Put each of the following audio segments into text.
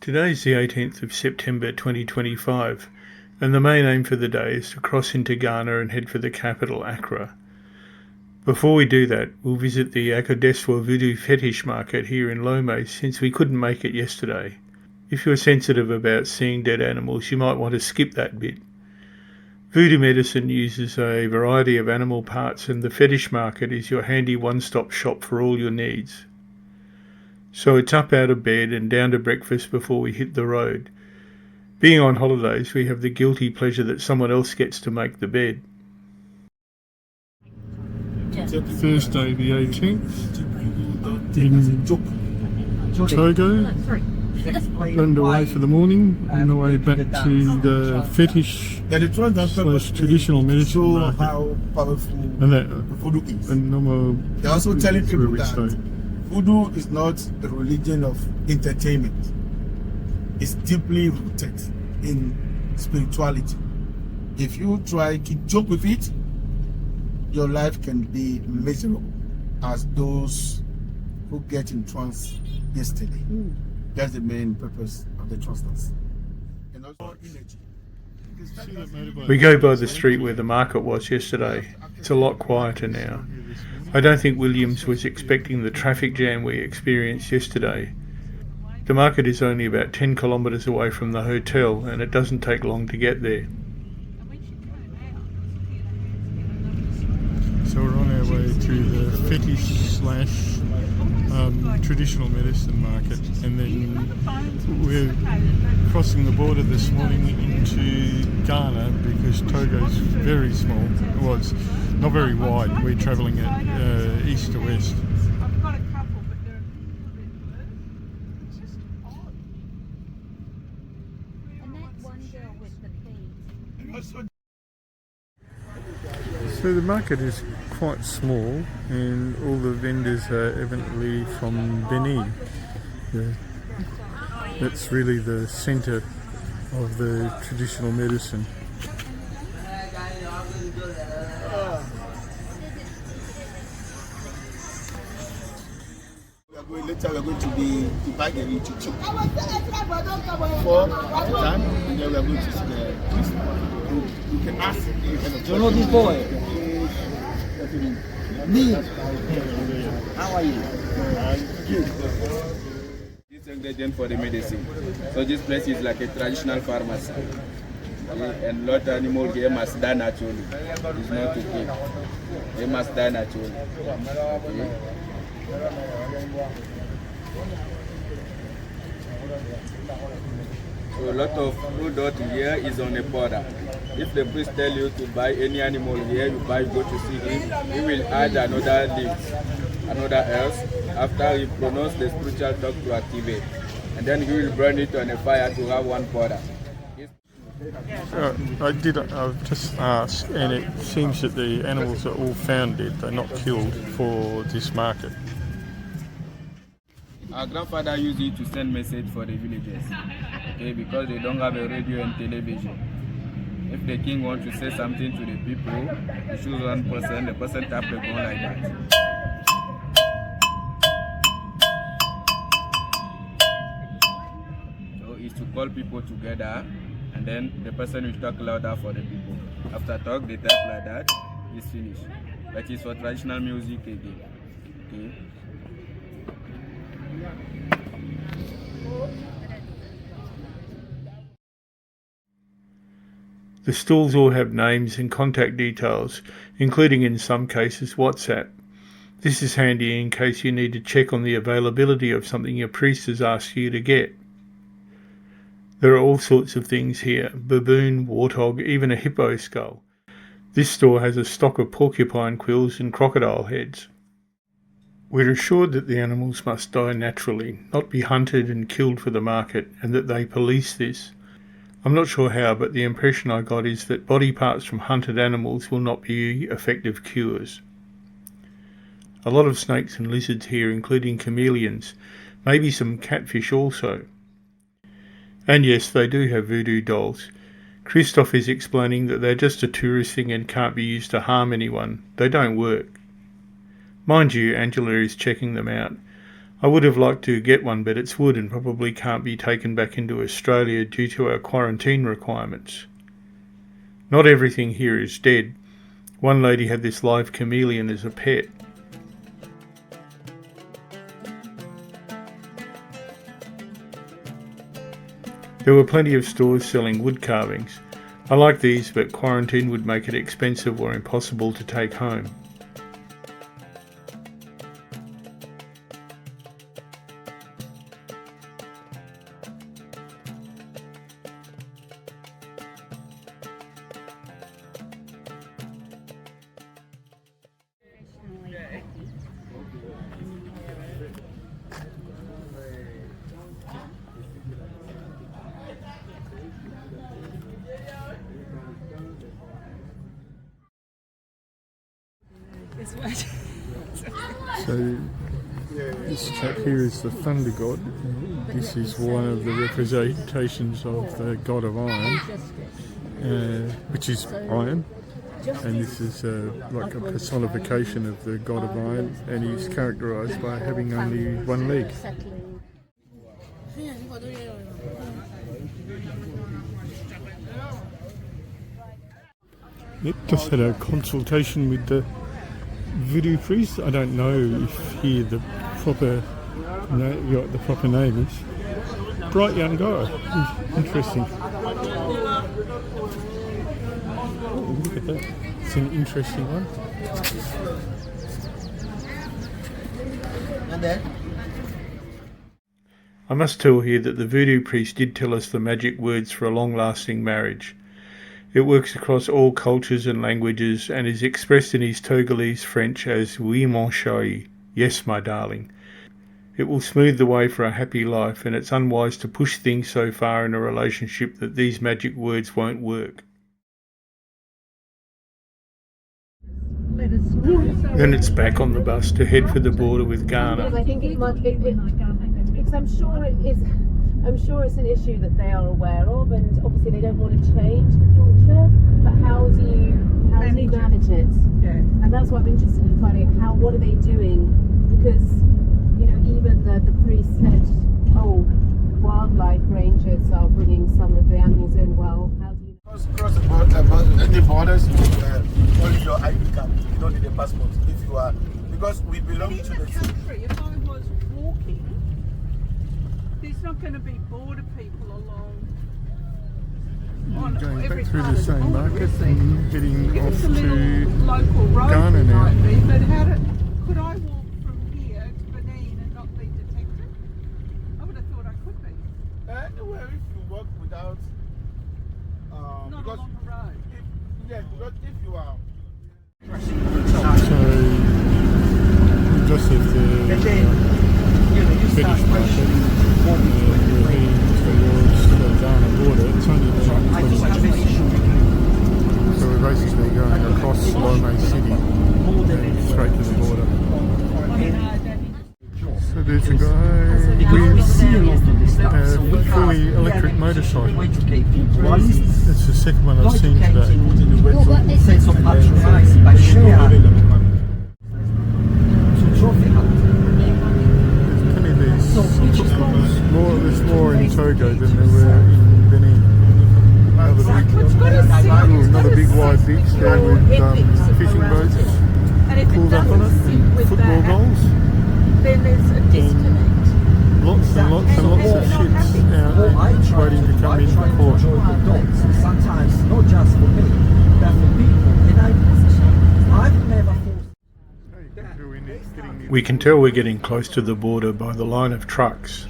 Today's the 18th of September 2025, and the main aim for the day is to cross into Ghana and head for the capital, Accra. Before we do that, we'll visit the Akodessawa Voodoo Fetish Market here in Lome, since we couldn't make it yesterday. If you're sensitive about seeing dead animals, you might want to skip that bit. Voodoo medicine uses a variety of animal parts, and the fetish market is your handy one-stop shop for all your needs. So it's up out of bed and down to breakfast before we hit the road. Being on holidays, we have the guilty pleasure that someone else gets to make the bed. Thursday the 18th in Togo, underway for the morning, on the way back to the fetish / traditional medicine market. And normal, they're also telling people we that stay. Voodoo is not the religion of entertainment. It's deeply rooted in spirituality. If you try to joke with it, your life can be miserable, as those who get in trance yesterday. That's the main purpose of the trance dance. And also energy. We go by the street where the market was yesterday. It's a lot quieter now. I don't think Williams was expecting the traffic jam we experienced yesterday. The market is only about 10 kilometres away from the hotel, and it doesn't take long to get there. So we're on our way to the fetish / traditional medicine market, and then we're crossing the border this morning into Ghana because Togo's very small. Well, it's not very wide. We're travelling at east to west. So the market is quite small, and all the vendors are evidently from Benin. That's really the centre of the traditional medicine. Later we're going to be divided into two. 4 at a time, and then we're going to see the priest. You can ask any kind of. You know this boy? Me. How are you? This ingredient for the medicine. So this place is like a traditional pharmacy. And lot of animals here must die naturally. It's not to kill. They must die naturally. Okay. So a lot of food out here is on a border. If the priest tell you to buy any animal here, you buy, go to see him, he will add another leaf, another else, after he pronounce the spiritual talk to activate. And then he will burn it on a fire to have one powder. I've just asked, and it seems that the animals are all found dead. They're not killed for this market. Our grandfather used it to send message for the villagers, okay, because they don't have a radio and television. If the king wants to say something to the people, he choose one person, the person tap the gun like that. So it's to call people together, and then the person will talk louder for the people. After talk, they tap like that, it's finished. That is for traditional music again. Okay. The stalls all have names and contact details, including in some cases WhatsApp. This is handy in case you need to check on the availability of something your priest has asked you to get. There are all sorts of things here: baboon, warthog, even a hippo skull. This store has a stock of porcupine quills and crocodile heads. We're assured that the animals must die naturally, not be hunted and killed for the market, and that they police this. I'm not sure how, but the impression I got is that body parts from hunted animals will not be effective cures. A lot of snakes and lizards here, including chameleons, maybe some catfish also. And yes, they do have voodoo dolls. Christoph is explaining that they're just a tourist thing and can't be used to harm anyone. They don't work. Mind you, Angela is checking them out. I would have liked to get one, but it's wood and probably can't be taken back into Australia due to our quarantine requirements. Not everything here is dead. One lady had this live chameleon as a pet. There were plenty of stores selling wood carvings. I like these, but quarantine would make it expensive or impossible to take home. So this chap here is the thunder god. This is one of the representations of the god of iron, which is iron, and this is like a personification of the god of iron, and he's characterised by having only one leg. Just had a consultation with the voodoo priest. I don't know if here the proper name is. Bright young guy. Interesting. Look at that. It's an interesting one. And then? I must tell here that the voodoo priest did tell us the magic words for a long-lasting marriage. It works across all cultures and languages and is expressed in his Togolese French as "Oui mon chéri," yes my darling. It will smooth the way for a happy life, and it's unwise to push things so far in a relationship that these magic words won't work. Then it's back on the bus to head for the border with Ghana. I think because I'm sure it's an issue that they are aware of, and obviously they don't want to change the culture. But how do you manage it? Yeah. And that's what I'm interested in finding out. What are they doing? Because even the priest said, "Oh, wildlife rangers are bringing some of the animals in." Well, how do you Cross the borders, only your ID card. You don't need a passport if you are, because we belong to the country. If I was walking, there's not going to be border people along. Going back through the same market and heading off to local road Ghana now. might be, but could I walk from here to Benin and not be detected? I would have thought I could be. Anywhere if you walk without, Not because along the road. because if you are. So we just at the Fetish Market. We're heading towards the Ghana border. It's only about 20 minutes. So we're basically going across Lome City and straight to the border. So there's a guy with a fully electric motorcycle. It's the second one I've seen today. Sense of patriotism by share. There's more in Togo than there were in Benin. Another big wide beach there with fishing boats pulled up on it and football goals. Then there's a disconnect. Lots and lots and lots of ships out waiting to come into port. Sometimes not just for me, but for people. And I've never forced. We can tell we're getting close to the border by the line of trucks.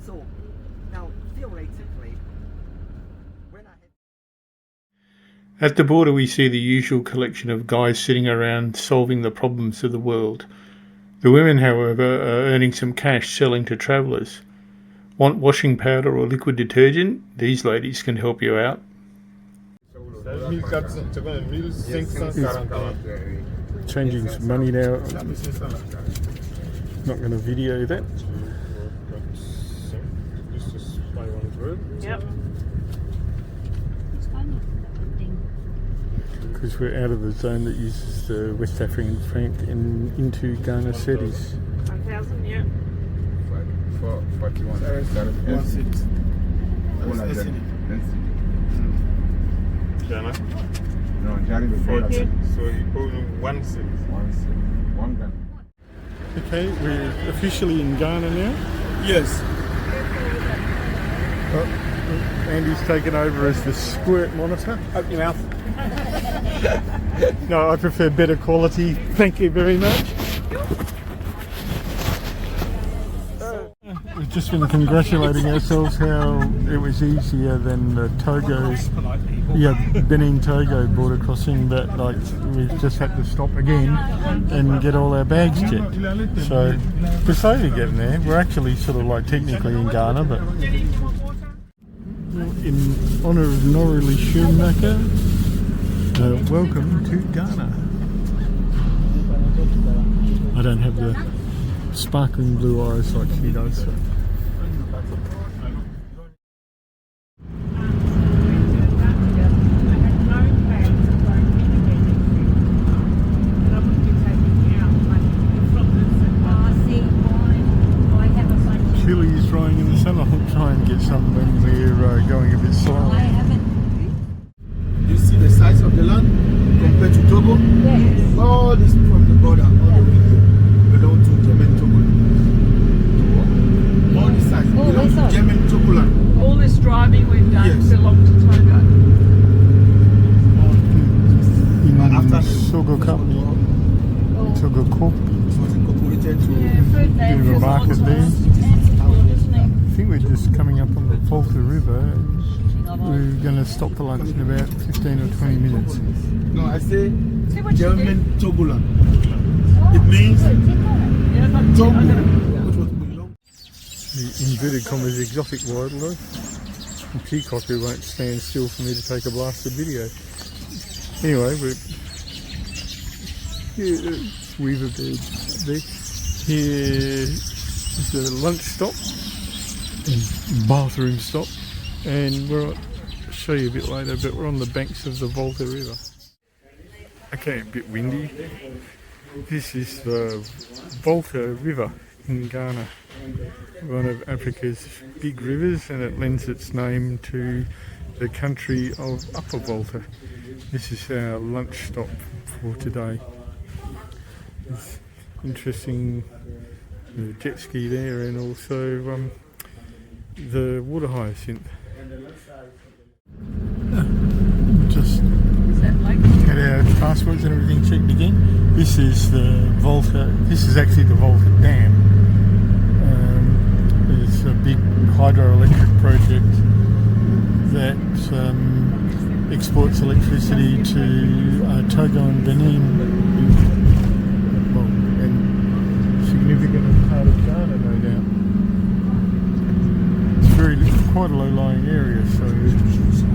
So now theoretically, when At the border we see the usual collection of guys sitting around solving the problems of the world. The women, however, are earning some cash selling to travellers. Want washing powder or liquid detergent? These ladies can help you out. Changing some money now. Not going to video that. Yep. because we're out of the zone that uses the West African franc and into Ghana cedis. 1,000, yeah. 41. 1/6. Ghana. No, Johnny was 40. So you owe 1/6. 1 Ghana. Okay, we're officially in Ghana now. Yes. Oh, Andy's taken over as the squirt monitor. Open your mouth. No, I prefer better quality. Thank you very much. We've just been congratulating ourselves how it was easier than the Togo, Benin Togo border crossing, but like we've just had to stop again and get all our bags checked. So we're slowly getting there. We're actually sort of like technically in Ghana, but in honour of Norili Shumaka, welcome to Ghana. I don't have the sparkling blue eyes like she does. So. Chili is drying in the sun. I'll try and get some when we're going a bit slow. You see the size of the land compared to Togo? Yes. All this from the border, all the way here, belong to German Togo. All this size belong to German Togo land. All this driving we've done Yes. belonged to Togo. But after the Togo company, Togo Corp, it was incorporated to bit of a market there. I think we're just coming up on the Volta River. We're going to stop for lunch in about 15 or 20 minutes. no, I say See what you German Togo land. It means Togo, which was belong. The inverted commas exotic wildlife. A peacock who won't stand still for me to take a blasted video. Anyway, weaver birds there. Here is the lunch stop and bathroom stop, and I'll show you a bit later, but we're on the banks of the Volta River. Okay, a bit windy. This is the Volta River in Ghana, one of Africa's big rivers, and it lends its name to the country of Upper Volta. This is our lunch stop for today. It's interesting, the jet ski there, and also the water hyacinth. Just had our passports and everything checked again. This is the Volta. This is actually the Volta Dam. It's a big hydroelectric project that exports electricity to Togo and Benin, well, and significant part of Ghana, no doubt. It's quite a low-lying area, so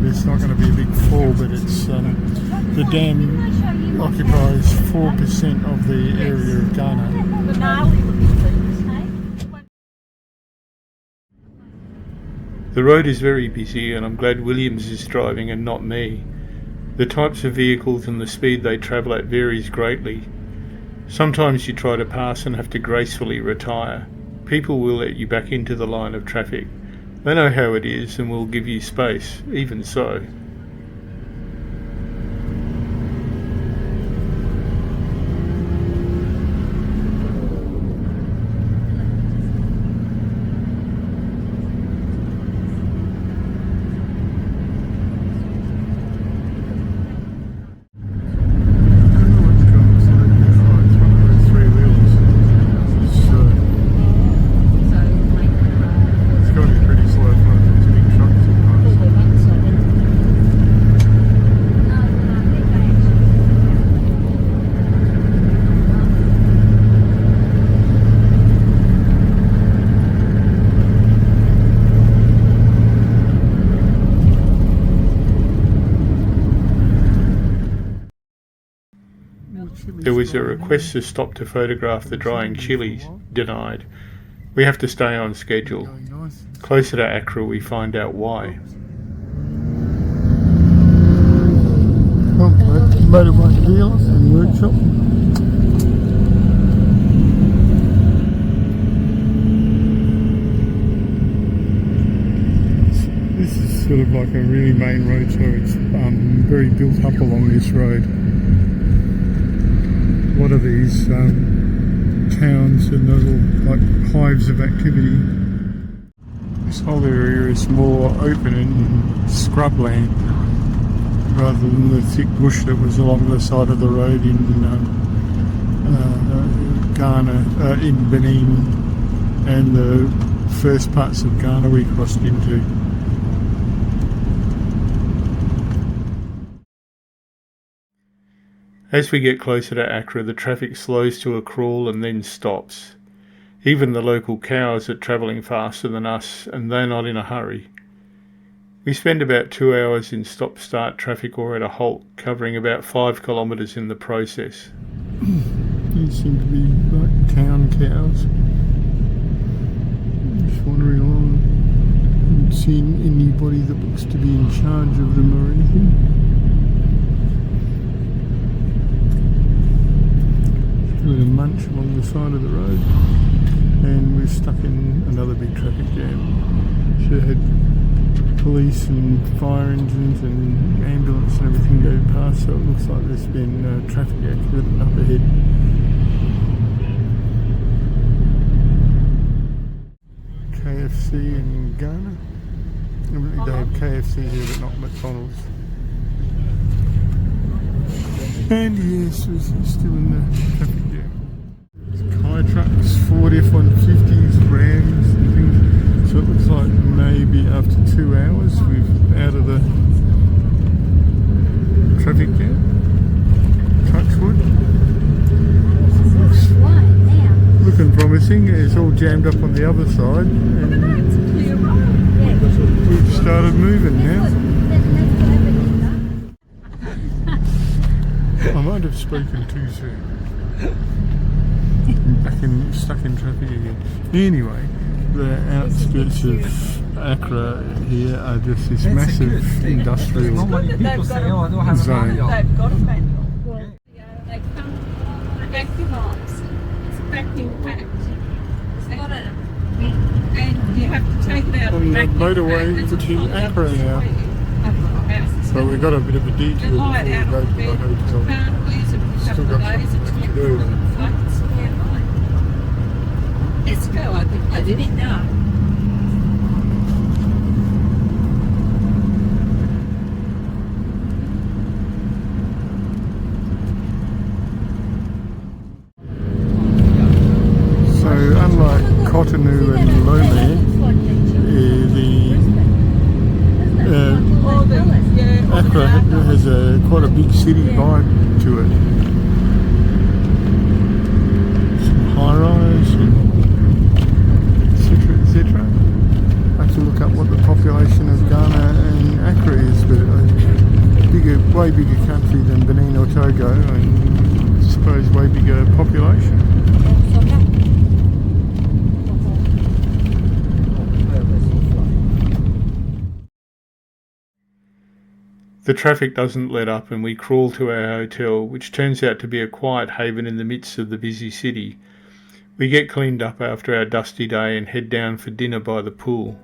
there's not going to be a big fall, but it's the dam occupies 4% of the area of Ghana. The road is very busy, and I'm glad Williams is driving and not me. The types of vehicles and the speed they travel at varies greatly. Sometimes you try to pass and have to gracefully retire. People will let you back into the line of traffic. They know how it is and will give you space, even so. There was a request to stop to photograph the drying chilies. Denied. We have to stay on schedule. Closer to Accra we find out why. Oh, motorbike dealer and workshop. This is sort of like a really main road, so it's very built up along this road. A lot of these towns and little like hives of activity. This whole area is more open and scrubland rather than the thick bush that was along the side of the road in Ghana, in Benin, and the first parts of Ghana we crossed into. As we get closer to Accra, the traffic slows to a crawl and then stops. Even the local cows are travelling faster than us, and they're not in a hurry. We spend about 2 hours in stop-start traffic or at a halt, covering about 5 kilometres in the process. These seem to be like town cows. Just wandering along. I haven't seen anybody that looks to be in charge of them or anything. A bit of munch along the side of the road, and we're stuck in another big traffic jam. Should have had police and fire engines and ambulance and everything go past, so it looks like there's been a traffic accident up ahead. KFC in Ghana. They have KFC here but not McDonald's. And yes, we're still in the traffic jam. High trucks, Ford F-150s, Rams and things. So it looks like maybe after 2 hours we're out of the traffic jam. Touchwood. Looking promising. It's all jammed up on the other side. And we've started moving now. I might have spoken too soon. I'm stuck in traffic again. Anyway, the outskirts of Accra here are just this massive industrial zone. People say, oh, I don't have a manual. They've got a manual. They come active arms. It's vacuum packed. And you have to take it out On the motorway to Accra now. So we've got a bit of a detour before we go to the hotel. Still got something to do. Let's go, I think I did it now. So unlike Cotonou and Lome, Accra has quite a big city vibe to it. Some high-rise and etc. I have to look up what the population of Ghana and Accra is, but way bigger country than Benin or Togo, and I suppose way bigger population. The traffic doesn't let up and we crawl to our hotel, which turns out to be a quiet haven in the midst of the busy city. We get cleaned up after our dusty day and head down for dinner by the pool.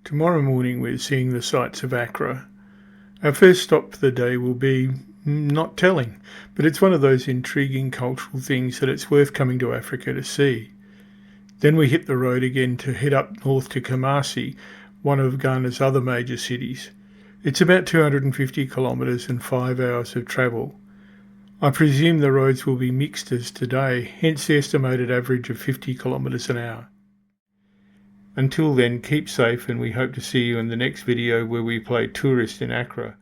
Tomorrow morning we're seeing the sights of Accra. Our first stop for the day will be not telling, but it's one of those intriguing cultural things that it's worth coming to Africa to see. Then we hit the road again to head up north to Kumasi, one of Ghana's other major cities. It's about 250 kilometres and 5 hours of travel. I presume the roads will be mixed as today, hence the estimated average of 50 kilometres an hour. Until then, keep safe, and we hope to see you in the next video where we play tourist in Accra.